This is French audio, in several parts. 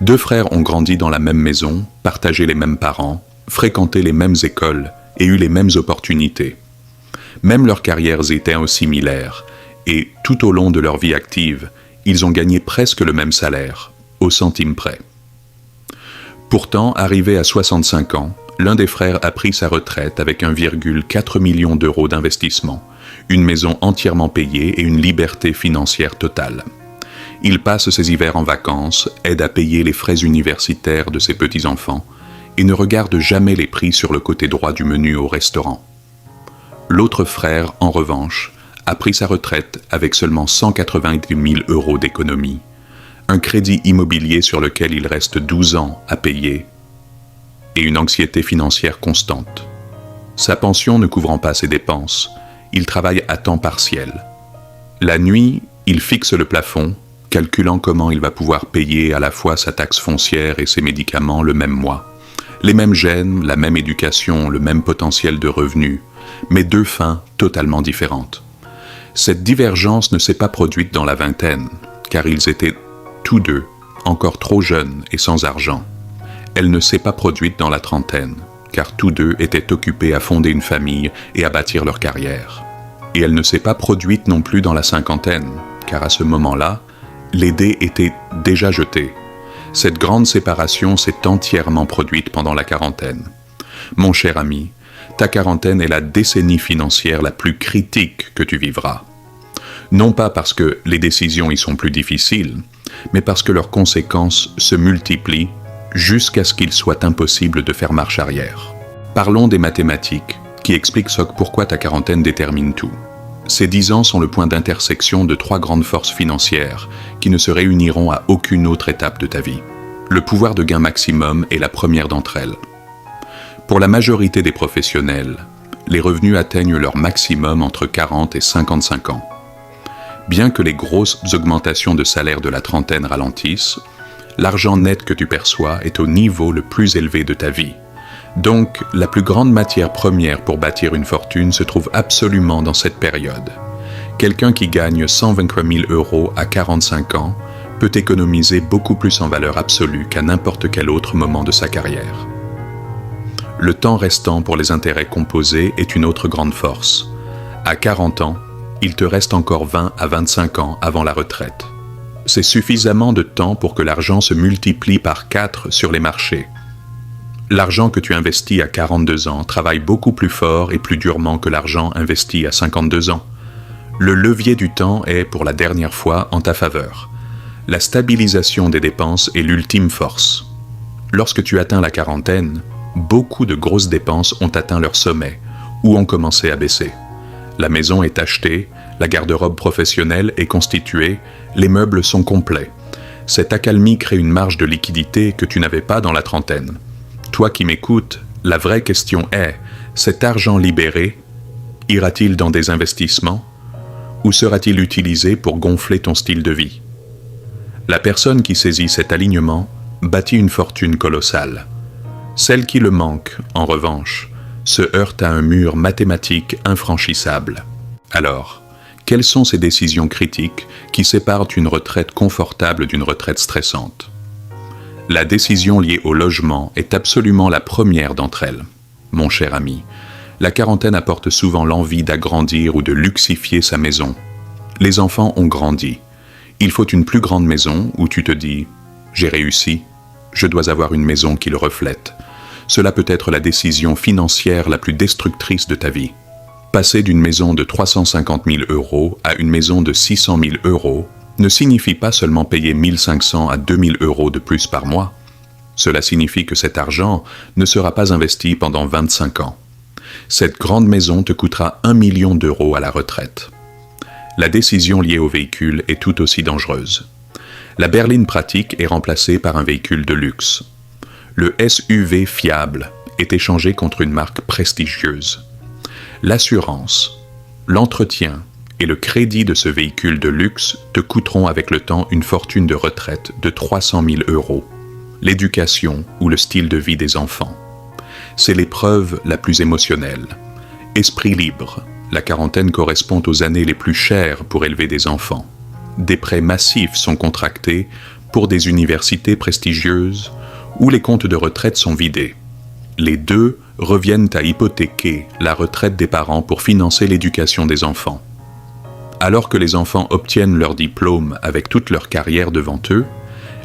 Deux frères ont grandi dans la même maison, partagé les mêmes parents, fréquenté les mêmes écoles et eu les mêmes opportunités. Même leurs carrières étaient similaires, et tout au long de leur vie active, ils ont gagné presque le même salaire, au centime près. Pourtant, arrivé à 65 ans, l'un des frères a pris sa retraite avec 1,4 million d'euros d'investissement, une maison entièrement payée et une liberté financière totale. Il passe ses hivers en vacances, aide à payer les frais universitaires de ses petits-enfants et ne regarde jamais les prix sur le côté droit du menu au restaurant. L'autre frère, en revanche, a pris sa retraite avec seulement 190 000 euros d'économie, un crédit immobilier sur lequel il reste 12 ans à payer et une anxiété financière constante. Sa pension ne couvrant pas ses dépenses, il travaille à temps partiel. La nuit, il fixe le plafond, calculant comment il va pouvoir payer à la fois sa taxe foncière et ses médicaments le même mois. Les mêmes gènes, la même éducation, le même potentiel de revenus, mais deux fins totalement différentes. Cette divergence ne s'est pas produite dans la vingtaine, car ils étaient tous deux encore trop jeunes et sans argent. Elle ne s'est pas produite dans la trentaine, car tous deux étaient occupés à fonder une famille et à bâtir leur carrière. Et elle ne s'est pas produite non plus dans la cinquantaine, car à ce moment-là, les dés étaient déjà jetés. Cette grande séparation s'est entièrement produite pendant la quarantaine. Mon cher ami, ta quarantaine est la décennie financière la plus critique que tu vivras. Non pas parce que les décisions y sont plus difficiles, mais parce que leurs conséquences se multiplient jusqu'à ce qu'il soit impossible de faire marche arrière. Parlons des mathématiques, qui expliquent pourquoi ta quarantaine détermine tout. Ces 10 ans sont le point d'intersection de 3 grandes forces financières qui ne se réuniront à aucune autre étape de ta vie. Le pouvoir de gain maximum est la première d'entre elles. Pour la majorité des professionnels, les revenus atteignent leur maximum entre 40 et 55 ans. Bien que les grosses augmentations de salaire de la trentaine ralentissent, l'argent net que tu perçois est au niveau le plus élevé de ta vie. Donc, la plus grande matière première pour bâtir une fortune se trouve absolument dans cette période. Quelqu'un qui gagne 123 000 euros à 45 ans peut économiser beaucoup plus en valeur absolue qu'à n'importe quel autre moment de sa carrière. Le temps restant pour les intérêts composés est une autre grande force. À 40 ans, il te reste encore 20 à 25 ans avant la retraite. C'est suffisamment de temps pour que l'argent se multiplie par 4 sur les marchés. L'argent que tu investis à 42 ans travaille beaucoup plus fort et plus durement que l'argent investi à 52 ans. Le levier du temps est, pour la dernière fois, en ta faveur. La stabilisation des dépenses est l'ultime force. Lorsque tu atteins la quarantaine, beaucoup de grosses dépenses ont atteint leur sommet ou ont commencé à baisser. La maison est achetée, la garde-robe professionnelle est constituée, les meubles sont complets. Cette accalmie crée une marge de liquidité que tu n'avais pas dans la trentaine. Toi qui m'écoutes, la vraie question est, cet argent libéré, ira-t-il dans des investissements ou sera-t-il utilisé pour gonfler ton style de vie? La personne qui saisit cet alignement bâtit une fortune colossale. Celle qui le manque, en revanche, se heurte à un mur mathématique infranchissable. Alors, quelles sont ces décisions critiques qui séparent une retraite confortable d'une retraite stressante? La décision liée au logement est absolument la première d'entre elles. Mon cher ami, la quarantaine apporte souvent l'envie d'agrandir ou de luxifier sa maison. Les enfants ont grandi. Il faut une plus grande maison où tu te dis « J'ai réussi, je dois avoir une maison qui le reflète ». Cela peut être la décision financière la plus destructrice de ta vie. Passer d'une maison de 350 000 euros à une maison de 600 000 euros ne signifie pas seulement payer 1 500 à 2 000 euros de plus par mois. Cela signifie que cet argent ne sera pas investi pendant 25 ans. Cette grande maison te coûtera 1 million d'euros à la retraite. La décision liée au véhicule est tout aussi dangereuse. La berline pratique est remplacée par un véhicule de luxe. Le SUV fiable est échangé contre une marque prestigieuse. L'assurance, l'entretien et le crédit de ce véhicule de luxe te coûteront avec le temps une fortune de retraite de 300 000 euros. L'éducation ou le style de vie des enfants. C'est l'épreuve la plus émotionnelle. Esprit libre, la quarantaine correspond aux années les plus chères pour élever des enfants. Des prêts massifs sont contractés pour des universités prestigieuses ou les comptes de retraite sont vidés. Les deux reviennent à hypothéquer la retraite des parents pour financer l'éducation des enfants. Alors que les enfants obtiennent leur diplôme avec toute leur carrière devant eux,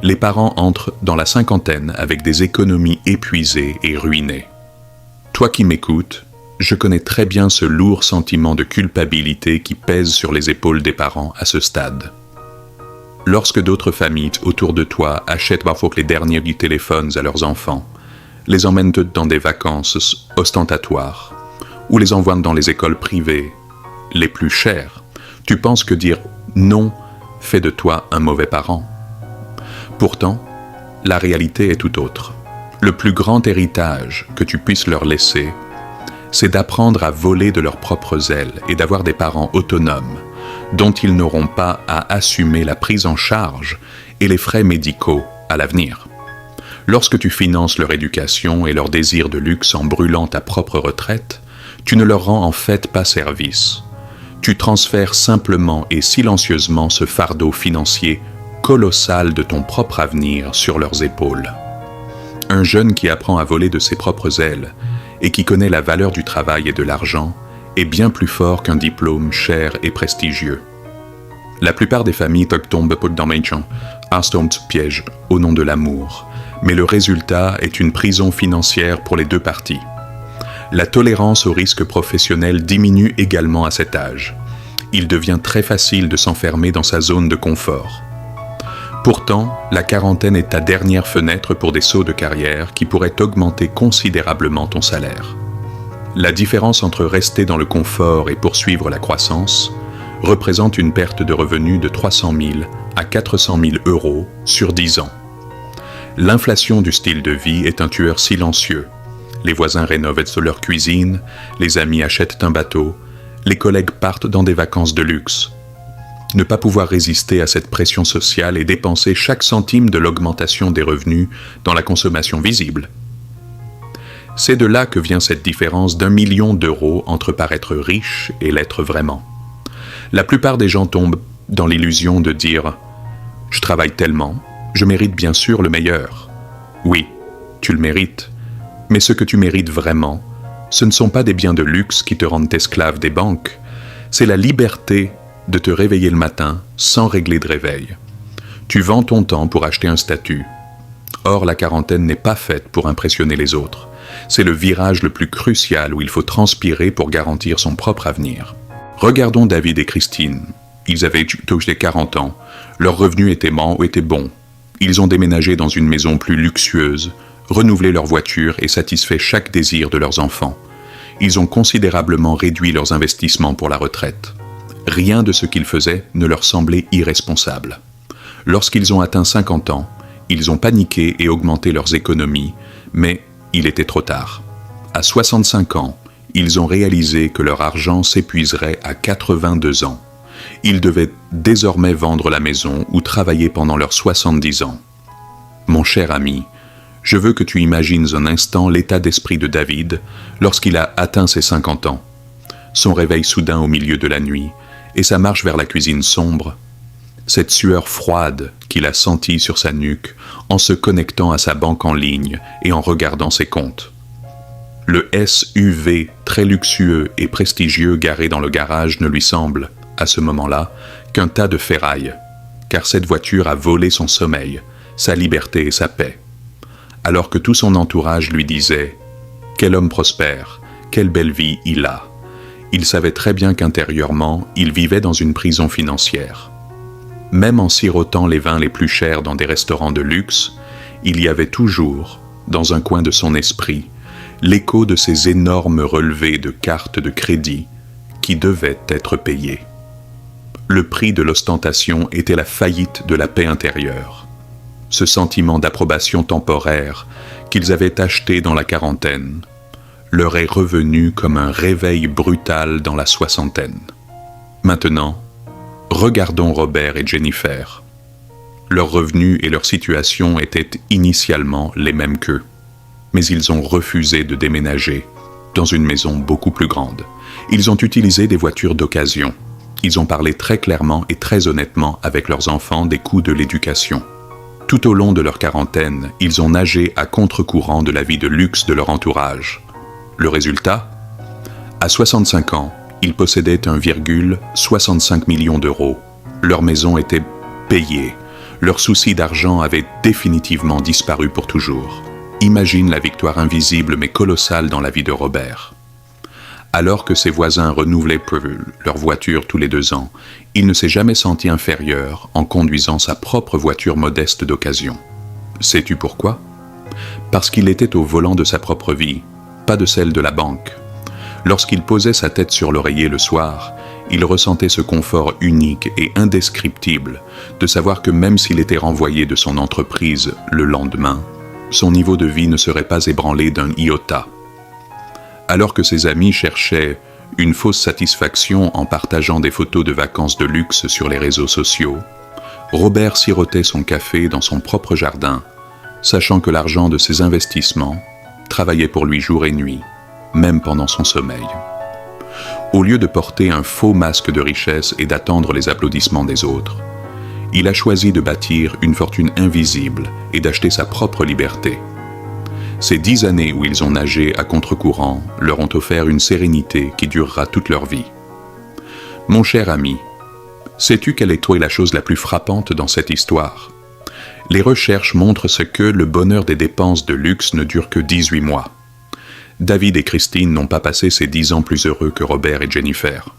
les parents entrent dans la cinquantaine avec des économies épuisées et ruinées. Toi qui m'écoutes, je connais très bien ce lourd sentiment de culpabilité qui pèse sur les épaules des parents à ce stade. Lorsque d'autres familles autour de toi achètent parfois les derniers téléphones à leurs enfants, les emmènent dans des vacances ostentatoires, ou les envoient dans les écoles privées les plus chères, tu penses que dire non fait de toi un mauvais parent. Pourtant, la réalité est tout autre. Le plus grand héritage que tu puisses leur laisser, c'est d'apprendre à voler de leurs propres ailes et d'avoir des parents autonomes, dont ils n'auront pas à assumer la prise en charge et les frais médicaux à l'avenir. Lorsque tu finances leur éducation et leur désir de luxe en brûlant ta propre retraite, tu ne leur rends en fait pas service. Tu transfères simplement et silencieusement ce fardeau financier colossal de ton propre avenir sur leurs épaules. Un jeune qui apprend à voler de ses propres ailes et qui connaît la valeur du travail et de l'argent est bien plus fort qu'un diplôme cher et prestigieux. La plupart des familles tombent dans un piège au nom de l'amour, mais le résultat est une prison financière pour les deux parties. La tolérance au risque professionnel diminue également à cet âge. Il devient très facile de s'enfermer dans sa zone de confort. Pourtant, la quarantaine est ta dernière fenêtre pour des sauts de carrière qui pourraient augmenter considérablement ton salaire. La différence entre rester dans le confort et poursuivre la croissance représente une perte de revenus de 300 000 à 400 000 euros sur 10 ans. L'inflation du style de vie est un tueur silencieux. Les voisins rénovent leur cuisine, les amis achètent un bateau, les collègues partent dans des vacances de luxe. Ne pas pouvoir résister à cette pression sociale et dépenser chaque centime de l'augmentation des revenus dans la consommation visible. C'est de là que vient cette différence d'1 million d'euros entre paraître riche et l'être vraiment. La plupart des gens tombent dans l'illusion de dire « Je travaille tellement, je mérite bien sûr le meilleur. » Oui, tu le mérites, mais ce que tu mérites vraiment, ce ne sont pas des biens de luxe qui te rendent esclave des banques, c'est la liberté de te réveiller le matin sans régler de réveil. Tu vends ton temps pour acheter un statut. Or, la quarantaine n'est pas faite pour impressionner les autres. C'est le virage le plus crucial où il faut transpirer pour garantir son propre avenir. Regardons David et Christine. Ils avaient touché 40 ans. Leurs revenus étaient bons. Ils ont déménagé dans une maison plus luxueuse, renouvelé leur voiture et satisfait chaque désir de leurs enfants. Ils ont considérablement réduit leurs investissements pour la retraite. Rien de ce qu'ils faisaient ne leur semblait irresponsable. Lorsqu'ils ont atteint 50 ans, ils ont paniqué et augmenté leurs économies, mais il était trop tard. À 65 ans, ils ont réalisé que leur argent s'épuiserait à 82 ans. Ils devaient désormais vendre la maison ou travailler pendant leurs 70 ans. Mon cher ami, je veux que tu imagines un instant l'état d'esprit de David lorsqu'il a atteint ses 50 ans. Son réveil soudain au milieu de la nuit et sa marche vers la cuisine sombre. Cette sueur froide qu'il a sentie sur sa nuque en se connectant à sa banque en ligne et en regardant ses comptes. Le SUV très luxueux et prestigieux garé dans le garage ne lui semble, à ce moment-là, qu'un tas de ferraille, car cette voiture a volé son sommeil, sa liberté et sa paix. Alors que tout son entourage lui disait « Quel homme prospère, quelle belle vie il a !» Il savait très bien qu'intérieurement, il vivait dans une prison financière. Même en sirotant les vins les plus chers dans des restaurants de luxe, il y avait toujours, dans un coin de son esprit, l'écho de ces énormes relevés de cartes de crédit qui devaient être payés. Le prix de l'ostentation était la faillite de la paix intérieure. Ce sentiment d'approbation temporaire qu'ils avaient acheté dans la quarantaine leur est revenu comme un réveil brutal dans la soixantaine. Maintenant, regardons Robert et Jennifer. Leurs revenus et leur situation étaient initialement les mêmes qu'eux, mais ils ont refusé de déménager dans une maison beaucoup plus grande. Ils ont utilisé des voitures d'occasion. Ils ont parlé très clairement et très honnêtement avec leurs enfants des coûts de l'éducation. Tout au long de leur quarantaine, ils ont nagé à contre-courant de la vie de luxe de leur entourage. Le résultat ? À 65 ans, ils possédaient 1,65 million d'euros. Leur maison était payée. Leur souci d'argent avait définitivement disparu pour toujours. Imagine la victoire invisible mais colossale dans la vie de Robert. Alors que ses voisins renouvelaient leur voiture tous les 2 ans, il ne s'est jamais senti inférieur en conduisant sa propre voiture modeste d'occasion. Sais-tu pourquoi ? Parce qu'il était au volant de sa propre vie, pas de celle de la banque. Lorsqu'il posait sa tête sur l'oreiller le soir, il ressentait ce confort unique et indescriptible de savoir que même s'il était renvoyé de son entreprise le lendemain, son niveau de vie ne serait pas ébranlé d'un iota. Alors que ses amis cherchaient une fausse satisfaction en partageant des photos de vacances de luxe sur les réseaux sociaux, Robert sirotait son café dans son propre jardin, sachant que l'argent de ses investissements travaillait pour lui jour et nuit, même pendant son sommeil. Au lieu de porter un faux masque de richesse et d'attendre les applaudissements des autres, il a choisi de bâtir une fortune invisible et d'acheter sa propre liberté. Ces 10 années où ils ont nagé à contre-courant leur ont offert une sérénité qui durera toute leur vie. Mon cher ami, sais-tu quelle est la chose la plus frappante dans cette histoire ? Les recherches montrent que le bonheur des dépenses de luxe ne dure que 18 mois. David et Christine n'ont pas passé ces 10 ans plus heureux que Robert et Jennifer.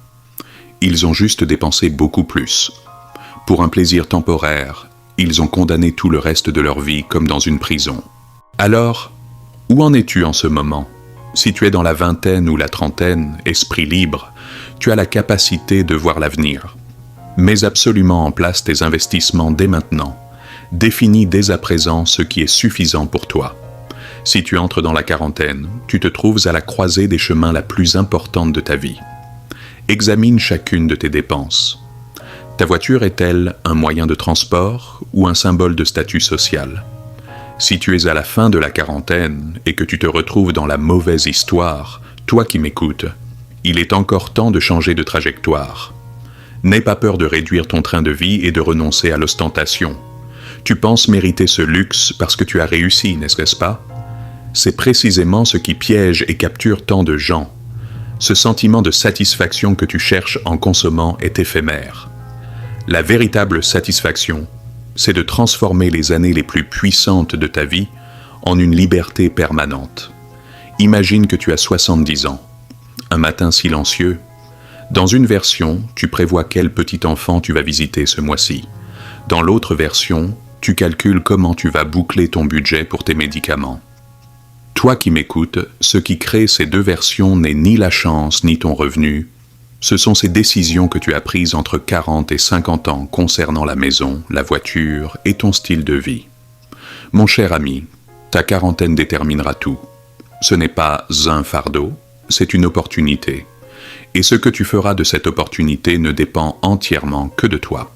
Ils ont juste dépensé beaucoup plus. Pour un plaisir temporaire, ils ont condamné tout le reste de leur vie comme dans une prison. Alors, où en es-tu en ce moment ? Si tu es dans la vingtaine ou la trentaine, esprit libre, tu as la capacité de voir l'avenir. Mets absolument en place tes investissements dès maintenant. Définis dès à présent ce qui est suffisant pour toi. Si tu entres dans la quarantaine, tu te trouves à la croisée des chemins la plus importante de ta vie. Examine chacune de tes dépenses. Ta voiture est-elle un moyen de transport ou un symbole de statut social ? Si tu es à la fin de la quarantaine et que tu te retrouves dans la mauvaise histoire, toi qui m'écoutes, il est encore temps de changer de trajectoire. N'aie pas peur de réduire ton train de vie et de renoncer à l'ostentation. Tu penses mériter ce luxe parce que tu as réussi, n'est-ce pas ? C'est précisément ce qui piège et capture tant de gens. Ce sentiment de satisfaction que tu cherches en consommant est éphémère. La véritable satisfaction, c'est de transformer les années les plus puissantes de ta vie en une liberté permanente. Imagine que tu as 70 ans, un matin silencieux. Dans une version, tu prévois quel petit enfant tu vas visiter ce mois-ci. Dans l'autre version, tu calcules comment tu vas boucler ton budget pour tes médicaments. Toi qui m'écoutes, ce qui crée ces 2 versions n'est ni la chance ni ton revenu. Ce sont ces décisions que tu as prises entre 40 et 50 ans concernant la maison, la voiture et ton style de vie. Mon cher ami, ta quarantaine déterminera tout. Ce n'est pas un fardeau, c'est une opportunité. Et ce que tu feras de cette opportunité ne dépend entièrement que de toi.